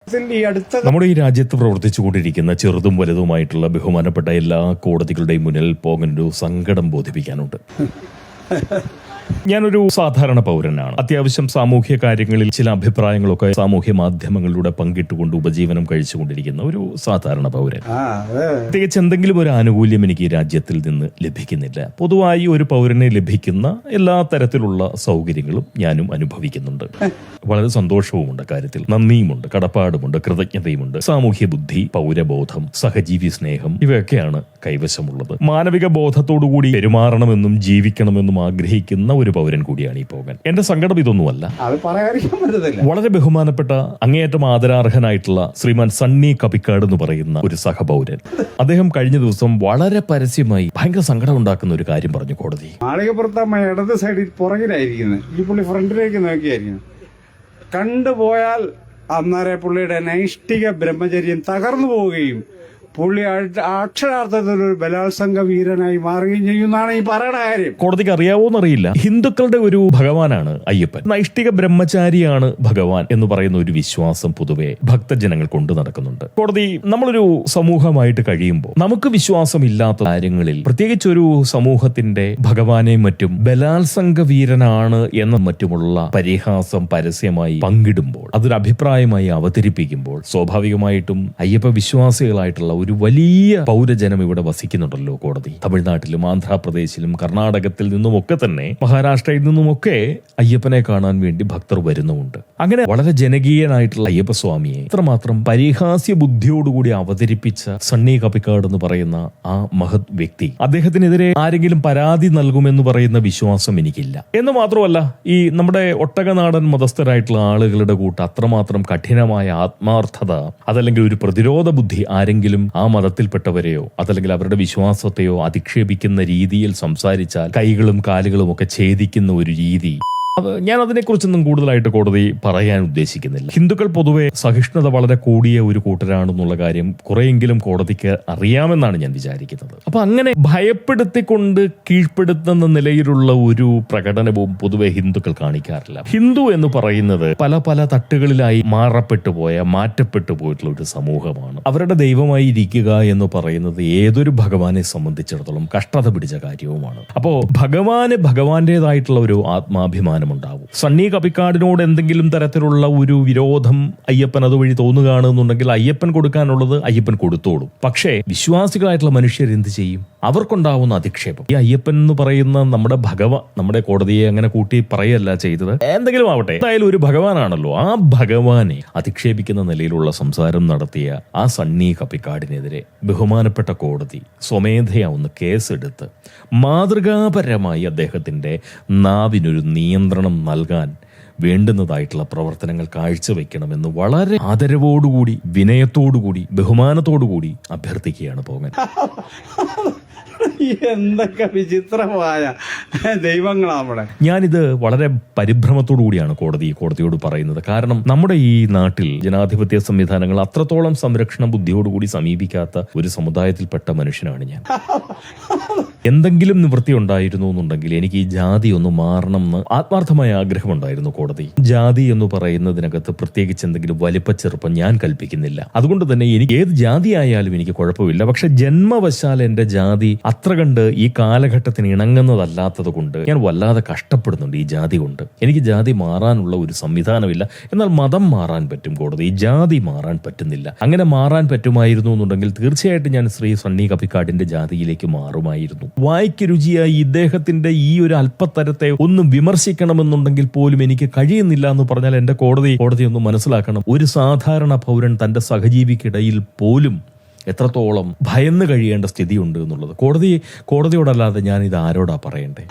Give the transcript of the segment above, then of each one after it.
നമ്മുടെ ഈ രാജ്യത്ത് പ്രവർത്തിച്ചുകൊണ്ടിരിക്കുന്ന ചെറുതും വലുതുമായിട്ടുള്ള ബഹുമാനപ്പെട്ട എല്ലാ കോടതികളുടെയും മുന്നിൽ പോകാനൊരു സങ്കടം ബോധിപ്പിക്കാനുണ്ട്. ഞാനൊരു സാധാരണ പൗരനാണ്. അത്യാവശ്യം സാമൂഹ്യ കാര്യങ്ങളിൽ ചില അഭിപ്രായങ്ങളൊക്കെ സാമൂഹ്യ മാധ്യമങ്ങളിലൂടെ പങ്കിട്ടുകൊണ്ട് ഉപജീവനം കഴിച്ചുകൊണ്ടിരിക്കുന്ന ഒരു സാധാരണ പൗരൻ. പ്രത്യേകിച്ച് എന്തെങ്കിലും ഒരു ആനുകൂല്യം എനിക്ക് ഈ രാജ്യത്തിൽ നിന്ന് ലഭിക്കുന്നില്ല. പൊതുവായി ഒരു പൗരന് ലഭിക്കുന്ന എല്ലാ തരത്തിലുള്ള സൗകര്യങ്ങളും ഞാനും അനുഭവിക്കുന്നുണ്ട്. വളരെ സന്തോഷവുമുണ്ട്, കാര്യത്തിൽ നന്ദിയുമുണ്ട്, കടപ്പാടുമുണ്ട്, കൃതജ്ഞതയുമുണ്ട്. സാമൂഹ്യ ബുദ്ധി, പൗരബോധം, സഹജീവി സ്നേഹം ഇവയൊക്കെയാണ് കൈവശമുള്ളത്. മാനവിക ബോധത്തോടുകൂടി പെരുമാറണമെന്നും ജീവിക്കണമെന്നും ആഗ്രഹിക്കുന്ന ഒരു പൗരൻ കൂടിയാണ് ഈ പോകാൻ. എന്റെ സങ്കടം ഇതൊന്നുമല്ല. വളരെ ബഹുമാനപ്പെട്ട അങ്ങേയറ്റം ആദരാർഹനായിട്ടുള്ള ശ്രീമാൻ സണ്ണി കപ്പിക്കാട് എന്ന് പറയുന്ന ഒരു സഹപൗരൻ, അദ്ദേഹം കഴിഞ്ഞ ദിവസം വളരെ പരസ്യമായി ഭയങ്കര സങ്കടം ഉണ്ടാക്കുന്ന ഒരു കാര്യം പറഞ്ഞു കോടതി. മാളികപ്പുറത്തമ്മ ഇടത് സൈഡിൽ പുറകിലായിരിക്കുന്നത്, ഈ പുള്ളി ഫ്രണ്ടിലേക്ക് നോക്കിയായിരിക്കുന്നു. കണ്ടുപോയാൽ അന്നേരം പുള്ളിയുടെ നൈഷ്ഠിക ബ്രഹ്മചര്യം തകർന്നു പോവുകയും പുള്ളി അക്ഷരാർത്ഥത്തിൽ ഒരു ബലാത്സംഗ വീരനായി മാറുകയും ചെയ്യുന്നതാണ് ഈ പറയുന്ന കാര്യം. കോടതിക്ക് അറിയാവോന്നറിയില്ല, ഹിന്ദുക്കളുടെ ഒരു ഭഗവാനാണ് അയ്യപ്പൻ. നൈഷ്ഠിക ബ്രഹ്മചാരിയാണ് ഭഗവാൻ എന്ന് പറയുന്ന ഒരു വിശ്വാസം പൊതുവെ ഭക്തജനങ്ങൾ കൊണ്ടു നടക്കുന്നുണ്ട്. കോടതി, നമ്മളൊരു സമൂഹമായിട്ട് കഴിയുമ്പോൾ നമുക്ക് വിശ്വാസമില്ലാത്ത കാര്യങ്ങളിൽ, പ്രത്യേകിച്ച് ഒരു സമൂഹത്തിന്റെ ഭഗവാനെയും മറ്റും ബലാത്സംഗ വീരനാണ് എന്ന മറ്റുമുള്ള പരിഹാസം പരസ്യമായി പങ്കിടുമ്പോൾ, അതൊരു അഭിപ്രായമായി അവതരിപ്പിക്കുമ്പോൾ, സ്വാഭാവികമായിട്ടും അയ്യപ്പ വിശ്വാസികളായിട്ടുള്ള ഒരു വലിയ പൗരജനം ഇവിടെ വസിക്കുന്നുണ്ടല്ലോ കോടതി. തമിഴ്നാട്ടിലും ആന്ധ്രാപ്രദേശിലും കർണാടകത്തിൽ നിന്നുമൊക്കെ തന്നെ, മഹാരാഷ്ട്രയിൽ നിന്നുമൊക്കെ അയ്യപ്പനെ കാണാൻ വേണ്ടി ഭക്തർ വരുന്നുമുണ്ട്. അങ്ങനെ വളരെ ജനകീയനായിട്ടുള്ള അയ്യപ്പസ്വാമിയെ ഇത്രമാത്രം പരിഹാസ്യ ബുദ്ധിയോടുകൂടി അവതരിപ്പിച്ച സണ്ണി കപ്പിക്കാട് എന്ന് പറയുന്ന ആ മഹത് വ്യക്തി, അദ്ദേഹത്തിനെതിരെ ആരെങ്കിലും പരാതി നൽകുമെന്ന് പറയുന്ന വിശ്വാസം എനിക്കില്ല. എന്ന് മാത്രമല്ല, ഈ നമ്മുടെ ഒട്ടകനാടൻ മതസ്ഥരായിട്ടുള്ള ആളുകളുടെ കൂട്ട് അത്രമാത്രം കഠിനമായ ആത്മാർത്ഥത, അതല്ലെങ്കിൽ ഒരു പ്രതിരോധ ബുദ്ധി ആരെങ്കിലും ആ മതത്തിൽപ്പെട്ടവരെയോ അതല്ലെങ്കിൽ അവരുടെ വിശ്വാസത്തെയോ അധിക്ഷേപിക്കുന്ന രീതിയിൽ സംസാരിച്ചാൽ കൈകളും കാലുകളും ഒക്കെ ഛേദിക്കുന്ന ഒരു രീതി, ഞാൻ അതിനെക്കുറിച്ചൊന്നും കൂടുതലായിട്ട് കോടതി പറയാൻ ഉദ്ദേശിക്കുന്നില്ല. ഹിന്ദുക്കൾ പൊതുവെ സഹിഷ്ണുത വളരെ കൂടിയ ഒരു കൂട്ടരാണെന്നുള്ള കാര്യം കുറെയെങ്കിലും കോടതിക്ക് അറിയാമെന്നാണ് ഞാൻ വിചാരിക്കുന്നത്. അപ്പൊ അങ്ങനെ ഭയപ്പെടുത്തിക്കൊണ്ട് കീഴ്പ്പെടുത്തുന്ന നിലയിലുള്ള ഒരു പ്രകടനവും പൊതുവെ ഹിന്ദുക്കൾ കാണിക്കാറില്ല. ഹിന്ദു എന്ന് പറയുന്നത് പല പല തട്ടുകളിലായി മാറ്റപ്പെട്ടു പോയിട്ടുള്ള ഒരു സമൂഹമാണ്. അവരുടെ ദൈവമായി ഇരിക്കുക എന്ന് പറയുന്നത് ഏതൊരു ഭഗവാനെ സംബന്ധിച്ചിടത്തോളം കഷ്ടത പിടിച്ച കാര്യവുമാണ്. അപ്പോ ഭഗവാന്റേതായിട്ടുള്ള ഒരു ആത്മാഭിമാനം ഉണ്ടാവും. സണ്ണി കപ്പിക്കാടിനോട് എന്തെങ്കിലും തരത്തിലുള്ള ഒരു വിരോധം അയ്യപ്പൻ അതുവഴി തോന്നുകയാണെന്നുണ്ടെങ്കിൽ അയ്യപ്പൻ കൊടുക്കാനുള്ളത് അയ്യപ്പൻ കൊടുത്തോളും. പക്ഷേ വിശ്വാസികളായിട്ടുള്ള മനുഷ്യർ എന്ത് ചെയ്യും? അവർക്കുണ്ടാവുന്ന അധിക്ഷേപം, ഈ അയ്യപ്പൻ എന്ന് പറയുന്ന നമ്മുടെ കോടതിയെ അങ്ങനെ കൂട്ടി പറയല്ല ചെയ്തത്, എന്തെങ്കിലും ആവട്ടെ, എന്തായാലും ഒരു ഭഗവാനാണല്ലോ, ആ ഭഗവാനെ അധിക്ഷേപിക്കുന്ന നിലയിലുള്ള സംസാരം നടത്തിയ ആ സണ്ണി കപ്പിക്കാടിനെതിരെ ബഹുമാനപ്പെട്ട കോടതി സ്വമേധയാ ഒന്ന് കേസെടുത്ത് മാതൃകാപരമായി അദ്ദേഹത്തിന്റെ നാവിനൊരു നിയന്ത്രണം നൽകാൻ വേണ്ടുന്നതായിട്ടുള്ള പ്രവർത്തനങ്ങൾ കാഴ്ചവെക്കണമെന്ന് വളരെ ആദരവോടുകൂടി, വിനയത്തോടുകൂടി, ബഹുമാനത്തോടുകൂടി അഭ്യർത്ഥിക്കുകയാണ് പോകാൻ. എന്തൊക്കെ വിചിത്രമായ ദൈവങ്ങളാ നമ്മുടെ. ഞാനിത് വളരെ പരിഭ്രമത്തോടു കൂടിയാണ് കോടതിയോട് പറയുന്നത്. കാരണം നമ്മുടെ ഈ നാട്ടിൽ ജനാധിപത്യ സംവിധാനങ്ങൾ അത്രത്തോളം സംരക്ഷണ ബുദ്ധിയോടുകൂടി സമീപിക്കാത്ത ഒരു സമുദായത്തിൽപ്പെട്ട മനുഷ്യനാണ് ഞാൻ. എന്തെങ്കിലും നിവൃത്തി ഉണ്ടായിരുന്നു എന്നുണ്ടെങ്കിൽ എനിക്ക് ഈ ജാതി ഒന്ന് മാറണം എന്ന് ആത്മാർത്ഥമായ ആഗ്രഹമുണ്ടായിരുന്നു കോടതി. ജാതി എന്ന് പറയുന്നതിനകത്ത് പ്രത്യേകിച്ച് എന്തെങ്കിലും വലിപ്പ ചെറുപ്പം ഞാൻ കൽപ്പിക്കുന്നില്ല. അതുകൊണ്ട് തന്നെ എനിക്ക് ഏത് ജാതി ആയാലും എനിക്ക് കുഴപ്പമില്ല. പക്ഷെ ജന്മവശാൽ എന്റെ ജാതി അത്ര കണ്ട് ഈ കാലഘട്ടത്തിന് ഇണങ്ങുന്നതല്ലാത്തത് കൊണ്ട് ഞാൻ വല്ലാതെ കഷ്ടപ്പെടുന്നുണ്ട് ഈ ജാതി കൊണ്ട്. എനിക്ക് ജാതി മാറാനുള്ള ഒരു സംവിധാനമില്ല. എന്നാൽ മതം മാറാൻ പറ്റും കോടതി, ഈ ജാതി മാറാൻ പറ്റുന്നില്ല. അങ്ങനെ മാറാൻ പറ്റുമായിരുന്നു എന്നുണ്ടെങ്കിൽ തീർച്ചയായിട്ടും ഞാൻ ശ്രീ സണ്ണി കപ്പിക്കാടിന്റെ ജാതിയിലേക്ക് മാറുമായിരുന്നു. വായിക്ക് രുചിയായി ഇദ്ദേഹത്തിന്റെ ഈ ഒരു അല്പത്തരത്തെ ഒന്ന് വിമർശിക്കണമെന്നുണ്ടെങ്കിൽ പോലും എനിക്ക് കഴിയുന്നില്ല എന്ന് പറഞ്ഞാൽ എന്റെ കോടതി ഒന്ന് മനസ്സിലാക്കണം. ഒരു സാധാരണ പൗരൻ തന്റെ സഹജീവിക്കിടയിൽ പോലും എത്രത്തോളം ഭയന്ന് കഴിയേണ്ട സ്ഥിതിയുണ്ട് എന്നുള്ളത് കോടതിയോടല്ലാതെ ഞാൻ ഇത് ആരോടാ പറയണ്ടേ?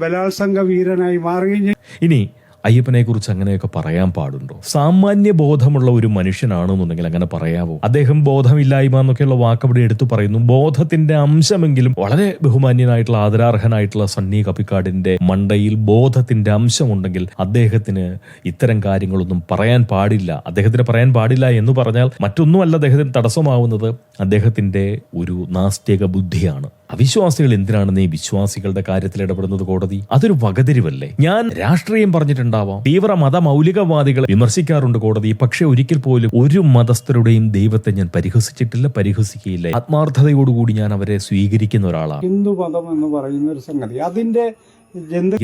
ബലാത്സംഗ വീരനായി മാറുകയും. ഇനി അയ്യപ്പനെ കുറിച്ച് അങ്ങനെയൊക്കെ പറയാൻ പാടുണ്ടോ? സാമാന്യ ബോധമുള്ള ഒരു മനുഷ്യനാണെന്നുണ്ടെങ്കിൽ അങ്ങനെ പറയാവോ? അദ്ദേഹം ബോധമില്ലായ്മ എന്നൊക്കെയുള്ള വാക്കവിടെ എടുത്തു പറയുന്നു. ബോധത്തിന്റെ അംശമെങ്കിലും, വളരെ ബഹുമാന്യനായിട്ടുള്ള ആദരാർഹനായിട്ടുള്ള സണ്ണി കപ്പിക്കാടിന്റെ മണ്ടയിൽ ബോധത്തിന്റെ അംശമുണ്ടെങ്കിൽ അദ്ദേഹത്തിന് ഇത്തരം കാര്യങ്ങളൊന്നും പറയാൻ പാടില്ല. അദ്ദേഹത്തിന് പറയാൻ പാടില്ല എന്ന് പറഞ്ഞാൽ മറ്റൊന്നുമല്ല അദ്ദേഹത്തിന് തടസ്സമാവുന്നത്, അദ്ദേഹത്തിന്റെ ഒരു നാസ്തിക ബുദ്ധിയാണ്. അവിശ്വാസികൾ എന്തിനാണെന്ന് ഈ വിശ്വാസികളുടെ കാര്യത്തിൽ ഇടപെടുന്നത് കോടതി? അതൊരു വകതിരിവല്ലേ? ഞാൻ രാഷ്ട്രീയം പറഞ്ഞിട്ടുണ്ടാവാം, തീവ്ര മതമൗലികവാദികളെ വിമർശിക്കാറുണ്ട് കോടതി, പക്ഷെ ഒരിക്കൽ പോലും ഒരു മതസ്ഥരുടെയും ദൈവത്തെ ഞാൻ പരിഹസിച്ചിട്ടില്ല, പരിഹസിക്കുകയില്ല. ആത്മാർത്ഥതയോടുകൂടി ഞാൻ അവരെ സ്വീകരിക്കുന്ന ഒരാളാണ്. ഹിന്ദു മതം എന്ന് പറയുന്ന ഒരു സംഗതി, അതിന്റെ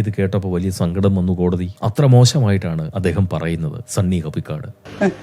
ഇത് കേട്ടപ്പോൾ വലിയ സങ്കടം വന്നു കോടതി. അത്ര മോശമായിട്ടാണ് അദ്ദേഹം പറയുന്നത് സണ്ണി കപ്പിക്കാട്.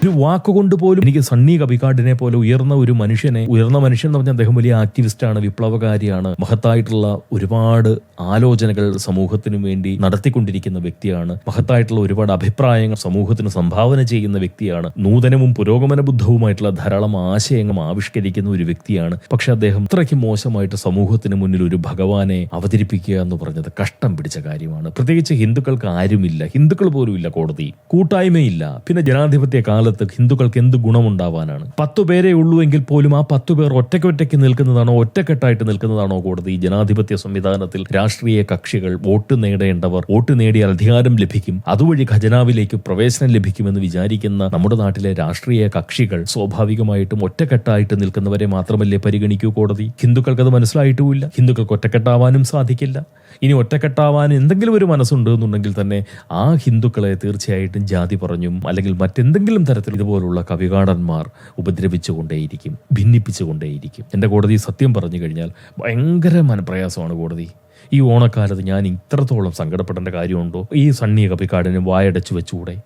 ഒരു വാക്കുകൊണ്ട് പോലും എനിക്ക് സണ്ണി കപ്പിക്കാടിനെ പോലെ ഉയർന്ന മനുഷ്യൻ എന്ന് പറഞ്ഞാൽ അദ്ദേഹം വലിയ ആക്ടിവിസ്റ്റാണ്, വിപ്ലവകാരിയാണ്, മഹത്തായിട്ടുള്ള ഒരുപാട് ആലോചനകൾ സമൂഹത്തിനു വേണ്ടി നടത്തിക്കൊണ്ടിരിക്കുന്ന വ്യക്തിയാണ്, മഹത്തായിട്ടുള്ള ഒരുപാട് അഭിപ്രായങ്ങൾ സമൂഹത്തിന് സംഭാവന ചെയ്യുന്ന വ്യക്തിയാണ്, നൂതനവും പുരോഗമന ബുദ്ധവുമായിട്ടുള്ള ധാരാളം ആശയങ്ങൾ ആവിഷ്കരിക്കുന്ന ഒരു വ്യക്തിയാണ്. പക്ഷെ അദ്ദേഹം ഇത്രയ്ക്ക് മോശമായിട്ട് സമൂഹത്തിന് മുന്നിൽ ഒരു ഭഗവാനെ അവതരിപ്പിക്കുക എന്ന് പറഞ്ഞത് കഷ്ടം പിടിച്ച കാര്യമാണ്. പ്രത്യേകിച്ച് ഹിന്ദുക്കൾക്ക് ആരുമില്ല, ഹിന്ദുക്കൾ പോലും ഇല്ല കോടതി, കൂട്ടായ്മയില്ല. പിന്നെ ജനാധിപത്യ കാലത്ത് ഹിന്ദുക്കൾക്ക് എന്ത് ഗുണമുണ്ടാവാനാണ്? 10 പേരേ ഉള്ളൂ എങ്കിൽ പോലും ആ 10 പേർ ഒറ്റയ്ക്ക് നിൽക്കുന്നതാണോ, ഒറ്റക്കെട്ടായിട്ട് നിൽക്കുന്നതാണോ കോടതി? ജനാധിപത്യ സംവിധാനത്തിൽ രാഷ്ട്രീയ കക്ഷികൾ വോട്ട് നേടേണ്ടവർ വോട്ട് നേടിയാൽ അധികാരം ലഭിക്കും, അതുവഴി ഖജനാവിലേക്ക് പ്രവേശനം ലഭിക്കുമെന്ന് വിചാരിക്കുന്ന നമ്മുടെ നാട്ടിലെ രാഷ്ട്രീയ കക്ഷികൾ സ്വാഭാവികമായിട്ടും ഒറ്റക്കെട്ടായിട്ട് നിൽക്കുന്നവരെ മാത്രമല്ലേ പരിഗണിക്കൂ കോടതി? ഹിന്ദുക്കൾക്കത് മനസ്സിലായിട്ടുമില്ല. ഹിന്ദുക്കൾക്ക് ഒറ്റക്കെട്ടാവാനും സാധിക്കില്ല. ഇനി ഒറ്റക്കെട്ടാവാൻ എന്തെങ്കിലും ഒരു മനസ്സുണ്ട് എന്നുണ്ടെങ്കിൽ തന്നെ ആ ഹിന്ദുക്കളെ തീർച്ചയായിട്ടും ജാതി പറഞ്ഞും അല്ലെങ്കിൽ മറ്റെന്തെങ്കിലും തരത്തിൽ ഇതുപോലുള്ള കവികാടന്മാർ ഉപദ്രവിച്ചുകൊണ്ടേയിരിക്കും, ഭിന്നിപ്പിച്ചുകൊണ്ടേയിരിക്കും. എൻ്റെ കോടതി സത്യം പറഞ്ഞു കഴിഞ്ഞാൽ ഭയങ്കര മനപ്രയാസമാണ് കോടതി. ഈ ഓണക്കാലത്ത് ഞാൻ ഇത്രത്തോളം സങ്കടപ്പെടേണ്ട കാര്യമുണ്ടോ? ഈ സണ്ണി കപ്പിക്കാടിന് വായടച്ചു വെച്ചുകൂടെ?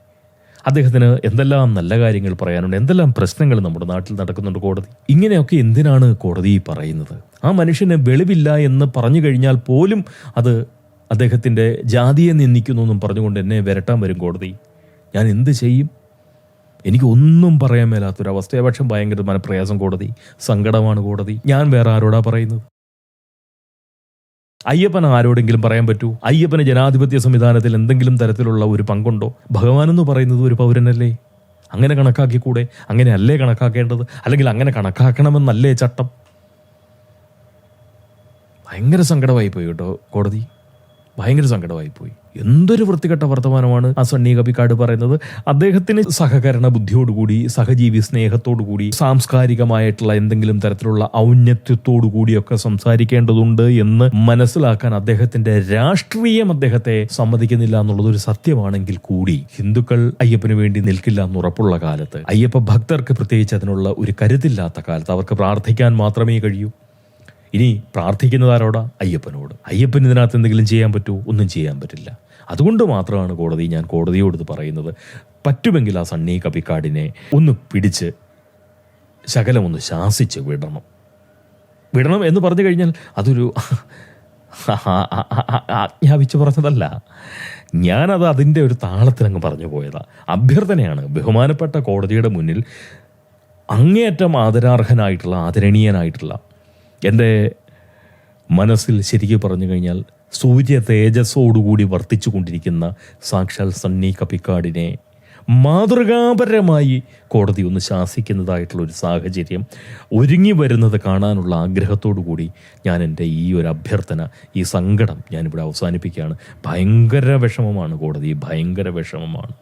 അദ്ദേഹത്തിന് എന്തെല്ലാം നല്ല കാര്യങ്ങൾ പറയാനുണ്ട്, എന്തെല്ലാം പ്രശ്നങ്ങൾ നമ്മുടെ നാട്ടിൽ നടക്കുന്നുണ്ട് കോടതി. ഇങ്ങനെയൊക്കെ എന്തിനാണ് കോടതി പറയുന്നത്? ആ മനുഷ്യന് വെളിവില്ല എന്ന് പറഞ്ഞു കഴിഞ്ഞാൽ പോലും അത് അദ്ദേഹത്തിൻ്റെ ജാതിയെ നിന്ദിക്കുന്നു എന്നും പറഞ്ഞുകൊണ്ട് എന്നെ വിരട്ടാൻ വരും കോടതി. ഞാൻ എന്ത് ചെയ്യും? എനിക്ക് ഒന്നും പറയാൻ മേലാത്തൊരവസ്ഥയെ. പക്ഷം ഭയങ്കര മനപ്രയാസം കോടതി, സങ്കടമാണ് കോടതി. ഞാൻ വേറെ ആരോടാ പറയുന്നത്? അയ്യപ്പൻ ആരോടെങ്കിലും പറയാൻ പറ്റൂ? അയ്യപ്പന് ജനാധിപത്യ സംവിധാനത്തിൽ എന്തെങ്കിലും തരത്തിലുള്ള ഒരു പങ്കുണ്ടോ? ഭഗവാൻ എന്ന് പറയുന്നത് ഒരു പൗരനല്ലേ? അങ്ങനെ കണക്കാക്കിക്കൂടെ? അങ്ങനെ അല്ലേ കണക്കാക്കേണ്ടത്? അല്ലെങ്കിൽ അങ്ങനെ കണക്കാക്കണമെന്നല്ലേ ചട്ടം? ഭയങ്കര സങ്കടമായിപ്പോയി കേട്ടോ കോടതി, ഭയങ്കര സങ്കടമായിപ്പോയി. എന്തൊരു വൃത്തികെട്ട വർത്തമാനമാണ് ആ സണ്ണി കപ്പിക്കാട് പറയുന്നത്. അദ്ദേഹത്തിന് സഹകരണ ബുദ്ധിയോടുകൂടി, സഹജീവി സ്നേഹത്തോടുകൂടി, സാംസ്കാരികമായിട്ടുള്ള എന്തെങ്കിലും തരത്തിലുള്ള ഔന്നത്യത്തോടുകൂടിയൊക്കെ സംസാരിക്കേണ്ടതുണ്ട് എന്ന് മനസ്സിലാക്കാൻ അദ്ദേഹത്തിന്റെ രാഷ്ട്രീയം അദ്ദേഹത്തെ സമ്മതിക്കുന്നില്ല എന്നുള്ളത് ഒരു സത്യമാണെങ്കിൽ കൂടി, ഹിന്ദുക്കൾ അയ്യപ്പന് വേണ്ടി നിൽക്കില്ല എന്ന് ഉറപ്പുള്ള കാലത്ത്, അയ്യപ്പ ഭക്തർക്ക് പ്രത്യേകിച്ച് അതിനുള്ള ഒരു കരുത്തില്ലാത്ത കാലത്ത് അവർക്ക് പ്രാർത്ഥിക്കാൻ മാത്രമേ കഴിയൂ. ഇനി പ്രാർത്ഥിക്കുന്നത് ആരോടാ? അയ്യപ്പനോട്. അയ്യപ്പൻ ഇതിനകത്ത് എന്തെങ്കിലും ചെയ്യാൻ പറ്റുമോ? ഒന്നും ചെയ്യാൻ പറ്റില്ല. അതുകൊണ്ട് മാത്രമാണ് കോടതി, ഞാൻ കോടതിയോട് ഇത് പറയുന്നത്. പറ്റുമെങ്കിൽ ആ സണ്ണി കപ്പിക്കാടിനെ ഒന്ന് പിടിച്ച് ശകലമൊന്ന് ശാസിച്ച് വിടണം എന്ന് പറഞ്ഞു കഴിഞ്ഞാൽ അതൊരു ആജ്ഞാപിച്ച് പറഞ്ഞതല്ല, ഞാനത് അതിൻ്റെ ഒരു താളത്തിലങ്ങ് പറഞ്ഞു പോയതാണ്. അഭ്യർത്ഥനയാണ്. ബഹുമാനപ്പെട്ട കോടതിയുടെ മുന്നിൽ അങ്ങേയറ്റം ആദരണീയനായിട്ടുള്ള എൻ്റെ മനസ്സിൽ ശരിക്കും പറഞ്ഞു കഴിഞ്ഞാൽ സൂര്യ തേജസ്സോടുകൂടി വർത്തിച്ചു കൊണ്ടിരിക്കുന്ന സാക്ഷാൽ സണ്ണി കപ്പിക്കാടിനെ മാതൃകാപരമായി കോടതി ഒന്ന് ശാസിക്കുന്നതായിട്ടുള്ളൊരു സാഹചര്യം ഒരുങ്ങി വരുന്നത് കാണാനുള്ള ആഗ്രഹത്തോടു കൂടി ഞാൻ എൻ്റെ ഈ ഒരു അഭ്യർത്ഥന, ഈ സങ്കടം ഞാനിവിടെ അവസാനിപ്പിക്കുകയാണ്. ഭയങ്കര വിഷമമാണ് കോടതി, ഭയങ്കര വിഷമമാണ്.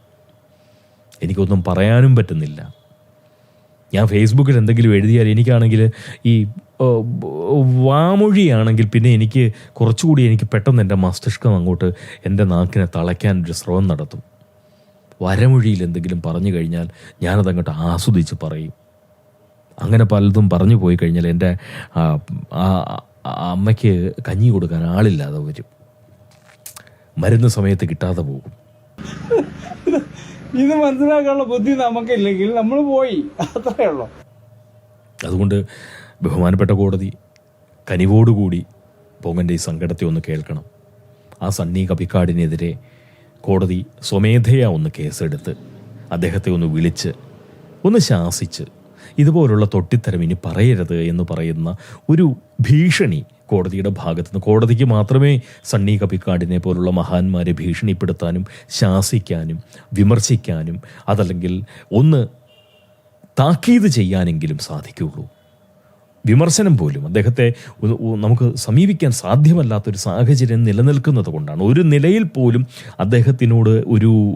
എനിക്കൊന്നും പറയാനും പറ്റുന്നില്ല. ഞാൻ ഫേസ്ബുക്കിൽ എന്തെങ്കിലും എഴുതിയാൽ എനിക്കാണെങ്കിൽ ഈ വാമൊഴിയാണെങ്കിൽ പിന്നെ എനിക്ക് കുറച്ചുകൂടി എനിക്ക് പെട്ടെന്ന് എൻ്റെ മസ്തിഷ്കം അങ്ങോട്ട് എൻ്റെ നാക്കിനെ തളയ്ക്കാനൊരു ശ്രമം നടത്തും. വരമൊഴിയിൽ എന്തെങ്കിലും പറഞ്ഞു കഴിഞ്ഞാൽ ഞാനതങ്ങോട്ട് ആസ്വദിച്ച് പറയും. അങ്ങനെ പലതും പറഞ്ഞു പോയി കഴിഞ്ഞാൽ എൻ്റെ അമ്മയ്ക്ക് കഞ്ഞി കൊടുക്കാൻ ആളില്ലാതെ വരും, മരുന്ന് സമയത്ത് കിട്ടാതെ പോകും. ഇത് മനസ്സിലാക്കാനുള്ള ബുദ്ധി നമുക്കില്ലെങ്കിൽ നമ്മൾ പോയി, അത്രയേ ഉള്ളൂ. അതുകൊണ്ട് ബഹുമാനപ്പെട്ട കോടതി കനിവോടുകൂടി പൊങ്ങൻ്റെ ഈ സങ്കടത്തെ ഒന്ന് കേൾക്കണം. ആ സണ്ണി കപ്പിക്കാടിനെതിരെ കോടതി സ്വമേധയാ ഒന്ന് കേസെടുത്ത് അദ്ദേഹത്തെ ഒന്ന് വിളിച്ച് ഒന്ന് ശാസിച്ച് ഇതുപോലുള്ള തൊട്ടിത്തരം ഇനി പറയരുത് എന്ന് പറയുന്ന ഒരു ഭീഷണി കോടതിയുടെ ഭാഗത്തുനിന്ന്, കോടതിക്ക് മാത്രമേ സണ്ണി കപ്പിക്കാടിനെ പോലുള്ള മഹാന്മാരെ ഭീഷണിപ്പെടുത്താനും ശാസിക്കാനും വിമർശിക്കാനും അതല്ലെങ്കിൽ ഒന്ന് താക്കീത് ചെയ്യാനെങ്കിലും സാധിക്കുകയുള്ളൂ. വിമർശനം പോലും അദ്ദേഹത്തെ നമുക്ക് സമീപിക്കാൻ സാധ്യമല്ലാത്തൊരു സാഹചര്യം നിലനിൽക്കുന്നത് കൊണ്ടാണ്. ഒരു നിലയിൽ പോലും അദ്ദേഹത്തിനോട്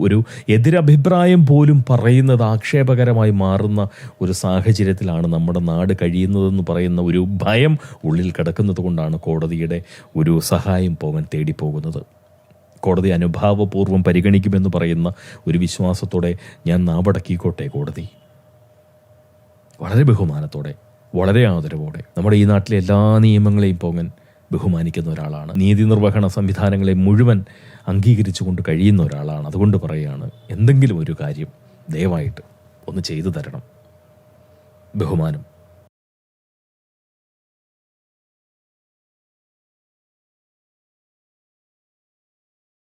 ഒരു എതിരഭിപ്രായം പോലും പറയുന്നത് ആക്ഷേപകരമായി മാറുന്ന ഒരു സാഹചര്യത്തിലാണ് നമ്മുടെ നാട് കഴിയുന്നതെന്ന് പറയുന്ന ഒരു ഭയം ഉള്ളിൽ കിടക്കുന്നത് കൊണ്ടാണ് കോടതിയുടെ ഒരു സഹായം പോകാൻ തേടിപ്പോകുന്നത്. കോടതി അനുഭാവപൂർവ്വം പരിഗണിക്കുമെന്ന് പറയുന്ന ഒരു വിശ്വാസത്തോടെ ഞാൻ നാവടക്കിക്കോട്ടെ. കോടതി വളരെ ബഹുമാനത്തോടെ, വളരെ ആദരവോടെ നമ്മുടെ ഈ നാട്ടിലെ എല്ലാ നിയമങ്ങളെയും പോകാൻ ബഹുമാനിക്കുന്ന ഒരാളാണ്. നീതി നിർവഹണ സംവിധാനങ്ങളെ മുഴുവൻ അംഗീകരിച്ചുകൊണ്ട് കഴിയുന്ന ഒരാളാണ്. അതുകൊണ്ട് പറയുകയാണ്, എന്തെങ്കിലും ഒരു കാര്യം ദയവായിട്ട് ഒന്ന് ചെയ്തു തരണം. ബഹുമാനം.